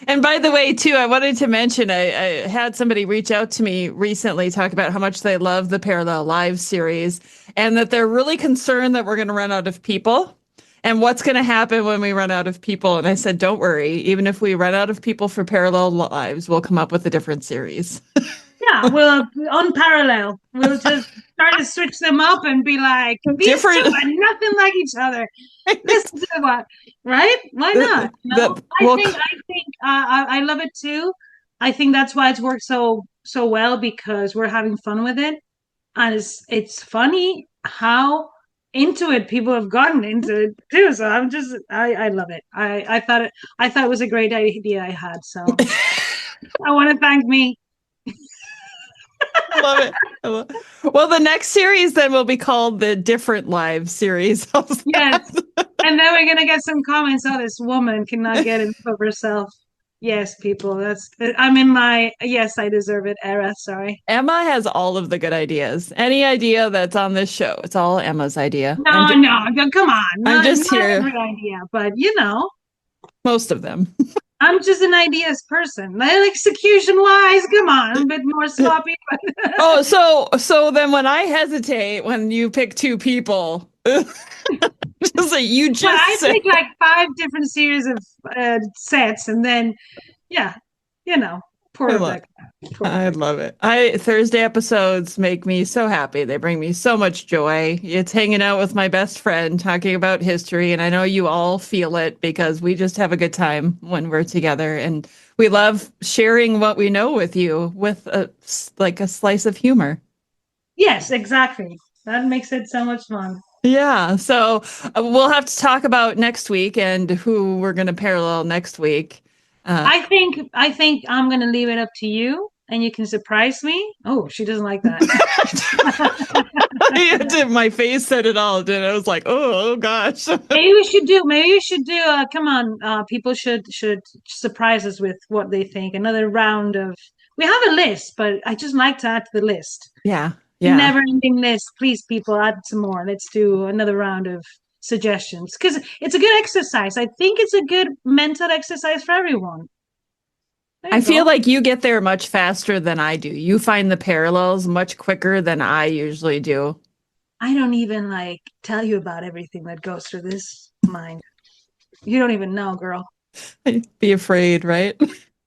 And by the way, too, I wanted to mention I had somebody reach out to me recently talk about how much they love the Parallel Live series and that they're really concerned that we're going to run out of people and what's going to happen when we run out of people. And I said, don't worry. Even if we run out of people for Parallel Lives, we'll come up with a different series. Yeah, we'll unparallel. We'll just start to switch them up and be like, these two are nothing like each other. This is what, right? Why not? No, I love it too. I think that's why it's worked so well because we're having fun with it, and it's funny how into it people have gotten into it too. So I love it. I thought it was a great idea I had. So I want to thank me. I love it. Well, the next series then will be called the Different Lives series. Yes. And then we're going to get some comments. Oh, this woman cannot get it for herself. Yes, people. I'm in my yes, I deserve it era. Sorry. Emma has all of the good ideas. Any idea that's on this show, it's all Emma's idea. No, come on. I'm just not here. Every idea, but most of them. I'm just an ideas person. Execution wise, come on, a bit more sloppy. Oh, so then when I hesitate when you pick two people, just like you just I pick like 5 different series of sets, and then poor Rebecca. I love it. Thursday episodes make me so happy. They bring me so much joy. It's hanging out with my best friend, talking about history, and I know you all feel it because we just have a good time when we're together, and we love sharing what we know with you with a slice of humor. Yes, exactly. That makes it so much fun. Yeah, so we'll have to talk about next week and who we're going to parallel next week. I think I'm going to leave it up to you, and you can surprise me. Oh, she doesn't like that. My face said it all. I was like, oh gosh. Maybe you should do. Come on, people should surprise us with what they think. Another round of. We have a list, but I just like to add to the list. Yeah. Never-ending list. Please, people, add some more. Let's do another round of suggestions because it's a good exercise. I think it's a good mental exercise for everyone. I feel like you get there much faster than I do. You find the parallels much quicker than I usually do. I don't even tell you about everything that goes through this mind. You don't even know, girl. I'd be afraid, right?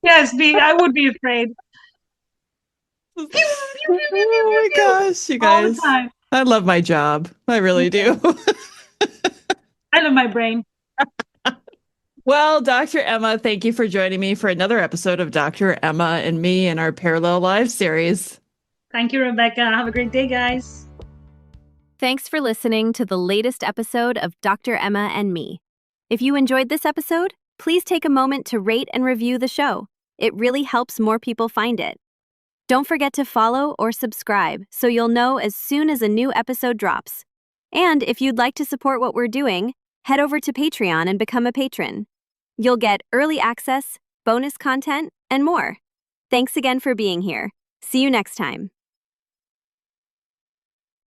Yes, I would be afraid. Oh my gosh, you guys. All the time. I love my job. I really do. I love my brain. Well, Dr. Emma, thank you for joining me for another episode of Dr. Emma and me in our Parallel Live series. Thank you, Rebecca. Have a great day, guys. Thanks for listening to the latest episode of Dr. Emma and Me. If you enjoyed this episode, please take a moment to rate and review the show. It really helps more people find it. Don't forget to follow or subscribe so you'll know as soon as a new episode drops. And if you'd like to support what we're doing, head over to Patreon and become a patron. You'll get early access, bonus content, and more. Thanks again for being here. See you next time.